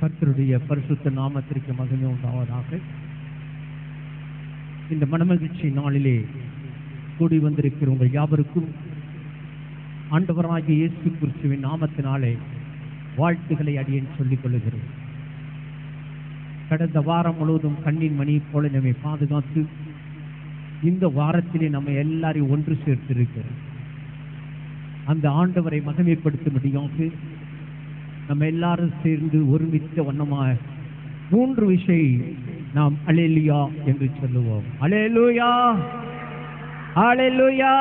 கர்த்தருடைய பரிசுத்த நாமத்திற்கு மகிமை உண்டாவதாக. இந்த மனமகிழ்ச்சி நாளிலே கூடி வந்திருக்கிற உங்கள் யாவருக்கும் ஆண்டவராகிய இயேசு கிறிஸ்துவின் நாமத்தினாலே வாழ்த்துக்களை அடியேன் சொல்லிக் கொள்கிறேன். கடந்த வாரம் முழுவதும் கண்ணின் மணி போல நம்மை பாதுகாத்து இந்த வாரத்திலே நம்ம எல்லாரையும் ஒன்று சேர்த்திருக்கிறோம். அந்த ஆண்டவரை மகிமைப்படுத்தும்படியாக நம்ம எல்லாரும் சேர்ந்து ஒருமித்த வண்ணமாக 3 விஷயம் நாம் அல்லேலூயா என்று சொல்லுவோம். அல்லேலூயா, அல்லேலூயா,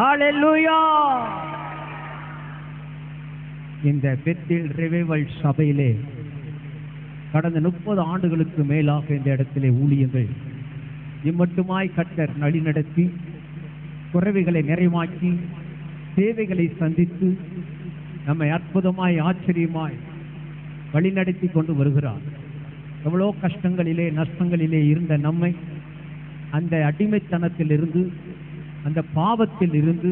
அல்லேலூயா. இந்த பெத்தேல் ரிவைவல் சபையிலே கடந்த 30 ஆண்டுகளுக்கு மேலாக இந்த இடத்திலே ஊழியங்கள் இம்மட்டுமாய் கர்த்தர் வழிநடத்தி குறைவுகளை நிறைவாக்கி தேவைகளை சந்தித்து நம்மை அற்புதமாய் ஆச்சரியமாய் வழிநடத்தி கொண்டு வருகிறார். எவ்வளோ கஷ்டங்களிலே நஷ்டங்களிலே இருந்த நம்மை அந்த அடிமைத்தனத்தில் இருந்து, அந்த பாவத்தில் இருந்து,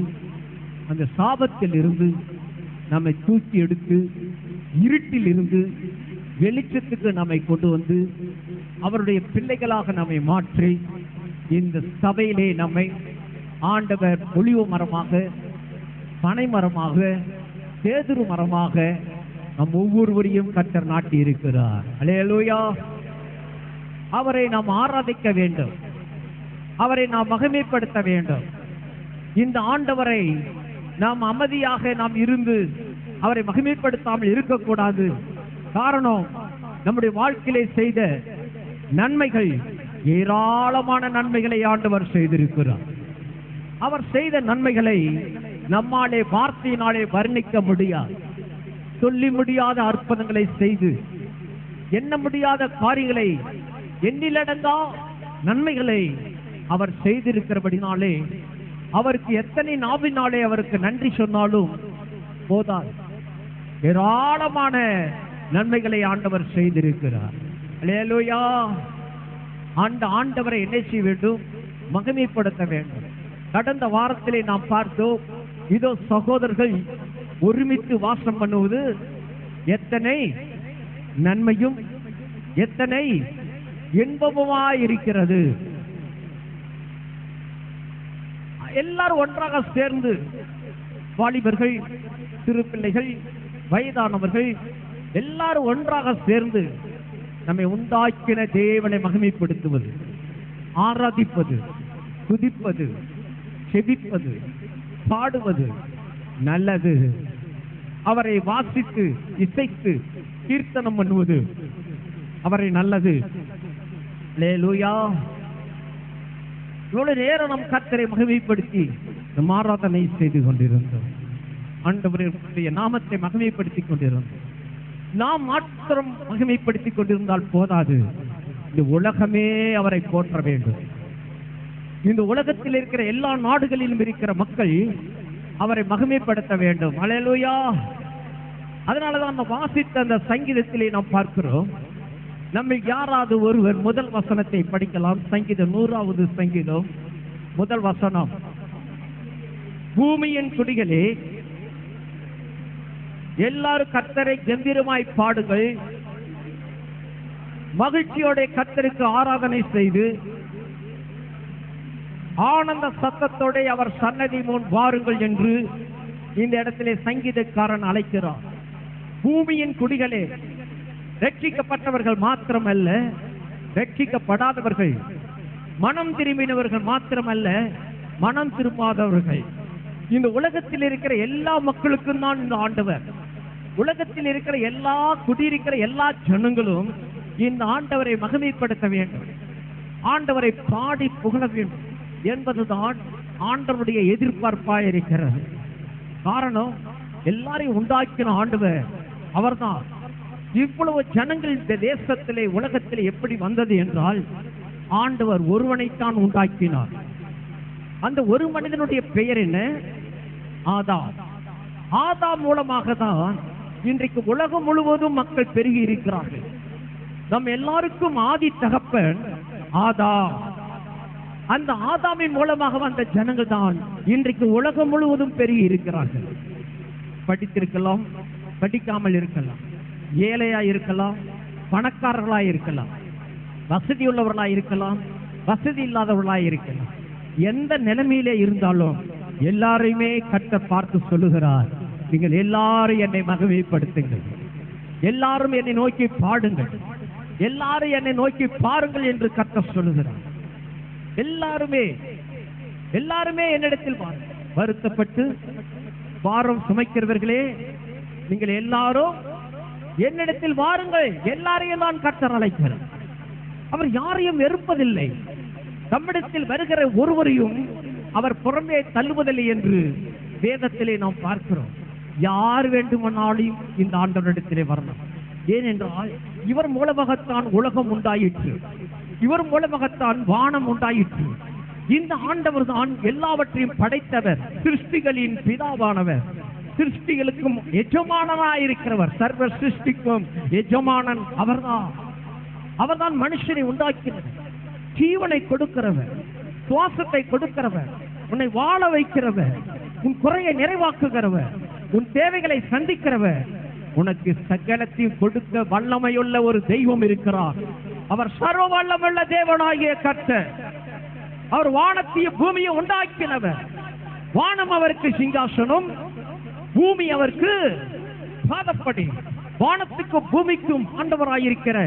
அந்த சாபத்தில் இருந்து நம்மை தூக்கி எடுத்து இருட்டில் இருந்து வெளிச்சத்துக்கு நம்மை கொண்டு வந்து அவருடைய பிள்ளைகளாக நம்மை மாற்றி இந்த சபையிலே நம்மை ஆண்டவர் ஒலிவ மரமாக, பனை மரமாக, கேதுரு மரமாக நம் ஒவ்வொருவரையும் கர்த்தர் நாட்டி இருக்கிறார். அல்லேலூயா. அவரை நாம் ஆராதிக்க வேண்டும், அவரை நாம் மகிமைப்படுத்த வேண்டும். இந்த ஆண்டவரை நாம் அமைதியாக நாம் இருந்து அவரை மகிமைப்படுத்தாமல் இருக்கக்கூடாது. காரணம், நம்முடைய வாழ்க்கையிலே செய்த நன்மைகள், ஏராளமான நன்மைகளை ஆண்டவர் செய்திருக்கிறார். அவர் செய்த நன்மைகளை நம்மாலே வார்த்தையினாலே வர்ணிக்க முடியாது. சொல்லி முடியாத அற்புதங்களை செய்து, எண்ண முடியாத காரியங்களை, எண்ணிலடங்கா நன்மைகளை அவர் செய்திருக்கிறபடினாலே அவருக்கு எத்தனை நாவினாலே அவருக்கு நன்றி சொன்னாலும் போதாது. ஏராளமான நன்மைகளை ஆண்டவர் செய்திருக்கிறார். அல்லேலூயா. ஆண்டவரை என்ன செய்ய வேண்டும்? மகிமைப்படுத்த வேண்டும். கடந்த வாரத்திலே நாம் பார்த்தோம், இதோ சகோதரர்கள் ஒருமித்து வாசம் பண்ணுவது எத்தனை நன்மையும் எத்தனை இன்பமுமாய் இருக்கிறது. எல்லாரும் ஒன்றாக சேர்ந்து, வாலிபர்கள், சிறு பிள்ளைகள், வயதானவர்கள் எல்லாரும் ஒன்றாக சேர்ந்து நம்மை உண்டாக்கின தேவனை மகிமைப்படுத்துவது, ஆராதிப்பது, துதிப்பது, செபிப்பது, பாடுவது நல்லது. அவரை வாசித்து இசைத்து கீர்த்தனம் பண்ணுவது அவரை நல்லது. அல்லேலூயா. இவ்வளவு நேரம் நம் கர்த்தரை மகிமைப்படுத்தி நம் ஆராதனை செய்து கொண்டிருந்தோம். ஆண்டவருடைய நாமத்தை மகிமைப்படுத்திக் கொண்டிருந்தோம். நாம் மாத்திரம் மகிமைப்படுத்திக் கொண்டிருந்தால் போதாது, இந்த உலகமே அவரை போற்ற வேண்டும். இந்த உலகத்தில் இருக்கிற எல்லா நாடுகளிலும் இருக்கிற மக்கள் அவரை மகிமைப்படுத்த வேண்டும். அல்லேலூயா. அதனாலதான் நம்ம வாசித்த அந்த சங்கீதத்திலே நாம் பார்க்கிறோம், நம்ம யாராவது ஒருவர் முதல் வசனத்தை படிக்கலாம். சங்கீதம் 100வது சங்கீதம் முதல் வசனம். பூமியின் குடிகளே, எல்லாரும் கர்த்தரை கம்பீரமாய் பாடுங்கள், மகிழ்ச்சியோட கர்த்தருக்கு ஆராதனை செய்து ஆனந்த சத்தத்தோட அவர் சன்னதி முன் வாருங்கள் என்று இந்த இடத்திலே சங்கீதக்காரன் அழைக்கிறார். பூமியின் குடிகளே, ரட்சிக்கப்பட்டவர்கள் மாத்திரமல்ல, ரட்சிக்கப்படாதவர்கள், மனம் திரும்பினவர்கள் மாத்திரமல்ல, மனம் திரும்பாதவர்கள், இந்த உலகத்தில் இருக்கிற எல்லா மக்களுக்கும் தான் இந்த ஆண்டவர். உலகத்தில் இருக்கிற எல்லா குடியிருக்கிற எல்லா ஜனங்களும் இந்த ஆண்டவரை மகிமைப்படுத்த வேண்டும், ஆண்டவரை பாடி புகழ வேண்டும் என்பதுதான் ஆண்டவருடைய எதிர்பார்ப்பாக இருக்கிறது. காரணம், எல்லாரையும் உண்டாக்கின ஆண்டவர் அவர்தான். இவ்வளவு ஜனங்கள் இந்த தேசத்திலே உலகத்திலே எப்படி வந்தது என்றால், ஆண்டவர் ஒருவனைத்தான் உண்டாக்கினார். அந்த ஒரு மனிதனுடைய பெயர் என்ன? ஆதாம். ஆதாம் மூலமாக தான் இன்றைக்கு உலகம் முழுவதும் மக்கள் பெருகி இருக்கிறார்கள். நம் எல்லாருக்கும் ஆதி தகப்பன் ஆதாம். அந்த ஆதாமின் மூலமாக வந்த ஜனங்கள் தான் இன்றைக்கு உலகம் முழுவதும் பெருகி இருக்கிறார்கள். படித்திருக்கலாம், படிக்காமல் இருக்கலாம். ஏழையா இருக்கலாம், பணக்காரர்களா இருக்கலாம், வசதி உள்ளவர்களா இருக்கலாம், வசதி இல்லாதவர்களா இருக்கலாம். எந்த நிலைமையிலே இருந்தாலும் எல்லாரையுமே கர்த்தர் பார்த்து சொல்லுகிறார், நீங்கள் எல்லாரும் என்னை மகிமைப்படுத்துங்கள், எல்லாரும் என்னை நோக்கி பாடுங்கள், எல்லாரும் என்னை நோக்கி பாருங்கள் என்று கர்த்தர் சொல்லுகிறார். எல்லாருமே என்னிடத்தில் வருத்தப்பட்டு பாரம் சுமைக்கிறவர்களே, நீங்கள் எல்லாரும் என்னிடத்தில் வாருங்கள். எல்லாரையும் நான் கர்த்தர் அழைக்கிறேன். அவர் யாரையும் வெறுப்பதில்லை. நம்மிடத்தில் வருகிற ஒருவரையும் அவர் புறமே தள்ளுவதில்லை என்று வேதத்திலே நாம் பார்க்கிறோம். யார் வேண்டுமானாலும் இந்த ஆண்டவரிடத்திலே வரலாம். ஏனென்றால் இவர் மூலமாகத்தான் உலகம் உண்டாயிற்று, இவர் மூலமாகத்தான் வானம் உண்டாயிற்று. இந்த ஆண்டவர் தான் எல்லாவற்றையும் படைத்தவர், சிருஷ்டிகளின் பிதாவானவர், சிருஷ்டிகளுக்கும் எஜமானனாயிருக்கிறவர், சர்வ சிருஷ்டிக்கும் எஜமானன் அவர்தான். அவர்தான் மனுஷனை உண்டாக்கினவர், ஜீவனை கொடுக்கிறவர், சுவாசத்தை கொடுக்கிறவர், உன்னை வாழ வைக்கிறவர், உன் குறையை நிறைவாக்குகிறவர், உன் தேவைகளை சந்திக்கிறவர், உனக்கு சகலத்தையும் கொடுக்க வல்லமையுள்ள ஒரு தெய்வம் இருக்கிறார். அவர் சர்வ வல்லமுள்ள தேவனாகிய கர்த்தர். அவர் வானத்தையும் பூமியை உண்டாக்கினவர். வானம் அவருக்கு சிங்காசனம், பூமி அவருக்கு பாதப்படி. வானத்துக்கும் பூமிக்கும் ஆண்டவராயிருக்கிற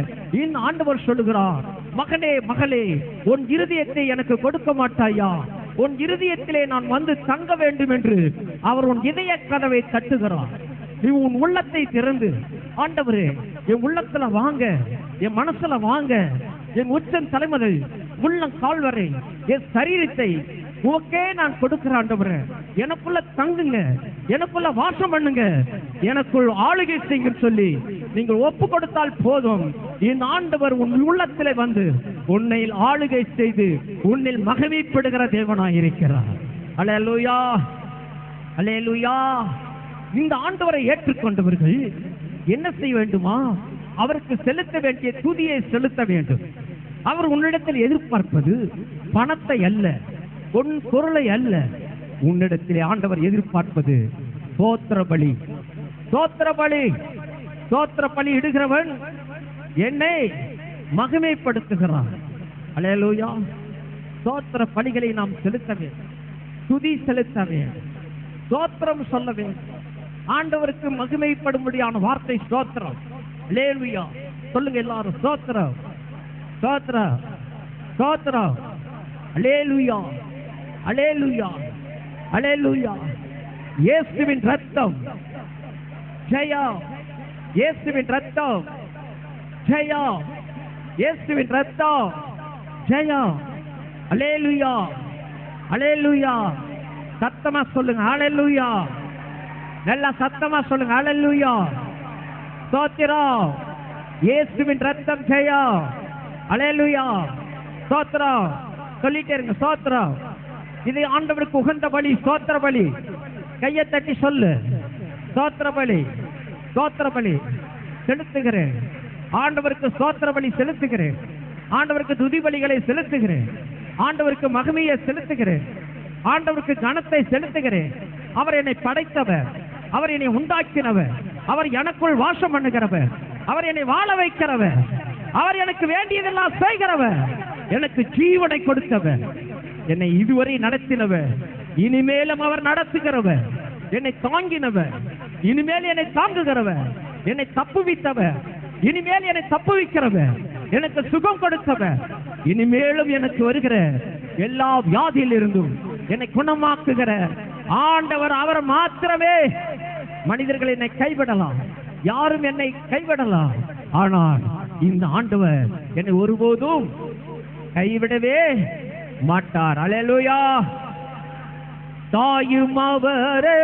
இந்த ஆண்டவர் சொல்லுகிறார், மகனே மகளே, உன் இருதயத்தை எனக்கு கொடுக்க மாட்டாயா? உன் இருதயத்திலே நான் வந்து தங்க வேண்டும் என்று அவர் உன் இதய கதவை தட்டுகிறார். நீ உன் உள்ளத்தை திறந்து, ஆண்டவரே என் உள்ளத்துல வாங்க, என் மனசுல வாங்க, என் உச்சன் தலைமுறை உள்ளம் கால்வரை என் சரீரத்தை உனக்கே நான் கொடுக்கிற ஆண்டவரே, எனக்குள்ள தங்குங்க, எனக்குள்ள வாசம் பண்ணுங்க, எனக்குள் ஆளுகை செய்யுங்க சொல்லி நீங்கள் ஒப்பு கொடுத்தால் போதும். இந்த ஆண்டவர் உன் உள்ளத்திலே வந்து உன்னை ஆளுகை செய்து உன்னில் மகிமைப்படுகிற தேவனாயிருக்கிறார். அல்லேலூயா, அல்லேலூயா. இந்த ஆண்டவரை ஏற்றுக்கொண்டவர்கள் என்ன செய்ய வேண்டுமா? அவருக்கு செலுத்த வேண்டிய துதியை செலுத்த வேண்டும். அவர் உன்னிடத்தில் எதிர்பார்ப்பது பணத்தை அல்ல, உன் பொருளை அல்ல. உன்னிடத்திலே ஆண்டவர் எதிர்பார்ப்பது ஸ்தோத்திர பலி. ஸ்தோத்திர பலி, ஸ்தோத்திர பலி இடுகிறவன் என்னை மகிமைப்படுத்துகிறான். அல்லேலூயா. ஸ்தோத்திர பலிகளை நாம் செலுத்த வேண்டும், துதி செலுத்த வேண்டும், ஸ்தோத்திரம் சொல்ல வேண்டும். ஆண்டவருக்கு மகிமைப்படும்படியான வார்த்தை ஸ்தோத்திரம். அல்லேலூயா. சொல்லுங்க எல்லாரும், ஸ்தோத்திரம், ஸ்தோத்திரம், ஸ்தோத்திரம். அல்லேலூயா, அல்லேலூயா, அல்லேலூயா. இயேசுவின் ரத்தம் ஜெயம், இயேசுவின் ரத்தம் ஜெயம், இயேசுவின் ரத்தம் ஜெயம். அல்லேலூயா, அல்லேலூயா. சத்தமா சொல்லுங்க அல்லேலூயா. நல்லா சத்தமா சொல்லுங்க அல்லேலூயா. ஸ்தோத்திரம். இயேசுவின் ரத்தம் ஜெயம். அல்லேலூயா. ஸ்தோத்திரம். சொல்லிட்டே இருங்க, ஸ்தோத்திரம். இது ஆண்டவருக்கு உகந்த பலி, ஸ்தோத்திர பலி. கையை தட்டி சொல்லு, ஸ்தோத்திர பலி, ஸ்தோத்திர பலி செலுத்துகிறேன். ஆண்டவருக்கு ஸ்தோத்திர பலி செலுத்துகிறேன். ஆண்டவருக்கு துதி பலிகளை செலுத்துகிறேன். ஆண்டவருக்கு மகிமையை செலுத்துகிறேன். ஆண்டவருக்கு கனத்தை செலுத்துகிறேன். அவர் என்னை படைத்தவர், அவர் என்னை உண்டாக்கினவர், அவர் எனக்குள் வாசம் பண்ணுகிறவர், அவர் என்னை வாழ வைக்கிறவர், அவர் எனக்கு வேண்டியதெல்லாம் செய்கிறவர், எனக்கு ஜீவனை கொடுத்தவர், என்னை இதுவரை நடத்தினவர், இனிமேலும் அவர் நடத்துகிறவர், என்னை தாங்கினவர், இனிமேல் என்னை தாங்குகிறவர், என்னை தப்புவித்தவர், இனிமேல் என்னை தப்புவிக்கிறவர், எனக்கு சுகம் கொடுத்தவர், இனிமேலும் எனக்கு வருகிற எல்லா வியாதியில் இருந்தும் என்னை குணமாக்குகிற ஆண்டவர் அவர் மாத்திரமே. மனிதர்கள் என்னை கைவிடலாம், யாரும் என்னை கைவிடலாம், ஆனால் இந்த ஆண்டவர் என்னை ஒருபோதும் கைவிடவே மாட்டார். அல்லேலூயா. தாயும் அவரே,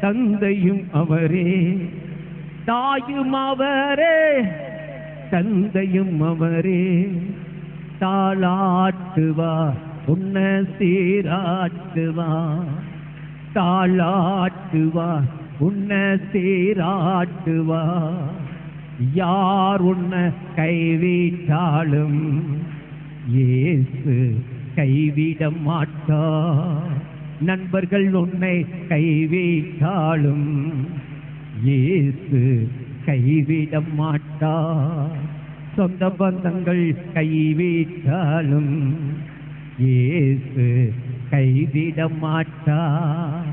தந்தையும் அவரே, தாயும் அவரே, தந்தையும் அவரே. தாளாட்டுவார், உன்ன சீராட்டுவார், தாளாட்டுவார், உன்ன சீராட்டுவார். யார் உன்னை கைவிட்டாலும் இயேசு கைவிட மாட்டார். நண்பர்கள் உன்னை கைவிட்டாலும் இயேசு கைவிட மாட்டார். சொந்த பந்தங்கள் கைவிட்டாலும் இயேசு கைவிட மாட்டார்.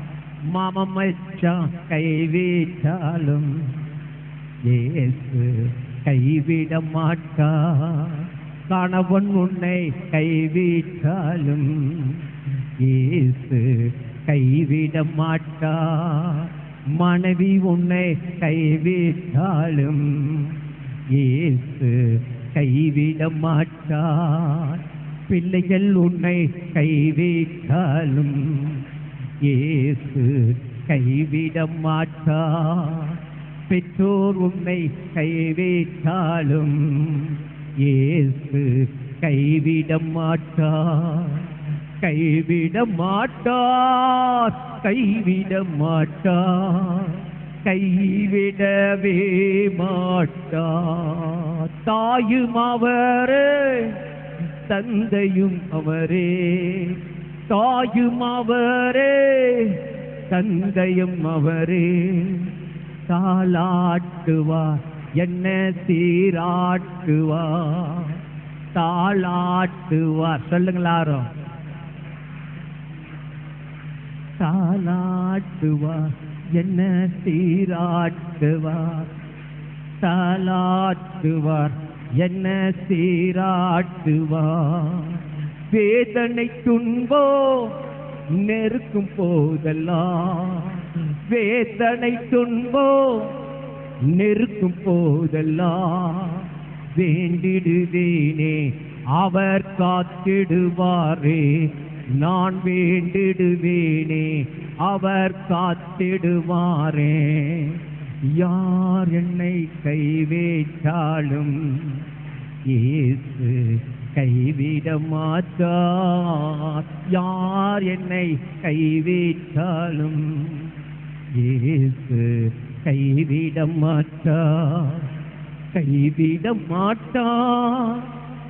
மாமன் மச்சான் கைவிட்டாலும் இயேசு கைவிட மாட்டார். கணவன் உன்னை கைவிட்டாலும் இயேசு கைவிட மாட்டார். மனைவி உன்னை கைவிட்டாலும் இயேசு கைவிட மாட்டார். பிள்ளைகள் உன்னை கைவிட்டாலும் இயேசு கைவிட மாட்டார். பெற்றோர் உன்னை கைவிட்டாலும் இயேசு கைவிட மாட்டார். கைவிட மாட்டார், கைவிட மாட்டார், கைவிடவே மாட்டார். தாயும் அவரே, தந்தையும் அவரே, தாயும் அவரே, தந்தையும் அவரே. தாளாட்டுவார், என்ன சீராட்டுவார், தாளாட்டுவார். சொல்லுங்களாரும். தாளாட்டுவார், என்ன சீராட்டுவார், தாளாட்டுவார், என்ன சீராட்டுவார். வேதனை துன்போ நெருக்கும் போதெல்லாம், வேதனை துன்போ நெருக்கும் போதெல்லாம் வேண்டிடுவேனே அவர் காத்திடுவாரே. நான் வேண்டிடுவேனே அவர் காத்திடுவாரே. யார் என்னை கைவிட்டாலும் இயேசு கைவிட மாட்டார். யார் என்னை கைவிட்டாலும் இயேசு கைவிட மாட்டார். கைவிட மாட்டார்,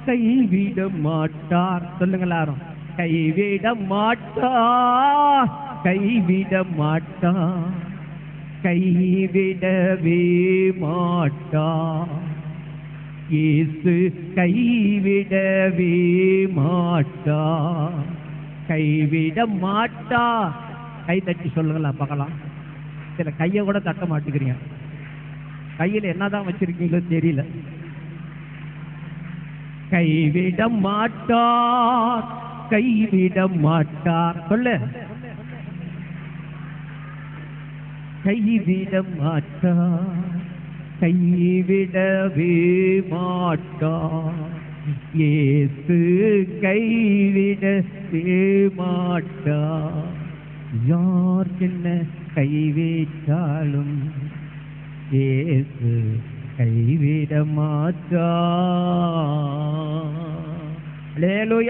கைவிட மாட்டார். சொல்லுங்களாரும். கைவிட மாட்டார், கைவிட மாட்டார், கைவிடவே மாட்டார். இயேசு கைவிடவே மாட்டார், கைவிட மாட்டார். கை தட்டி சொல்லுங்களா பார்க்கலாம். சில கையை கூட தட்ட மாட்டேங்கிறீங்க. கையில் என்னதான் வச்சிருக்கீங்களோ தெரியல. கைவிட மாட்டார், கைவிட மாட்டார். சொல்லு. கைவிட மாட்டார், கைவிடவே மாட்டார். இயேசு கைவிடவே மாட்டார். யார் என்ன கைவிட்டாலும் இயேசு கைவிட மாட்டார். அல்லேலூயா.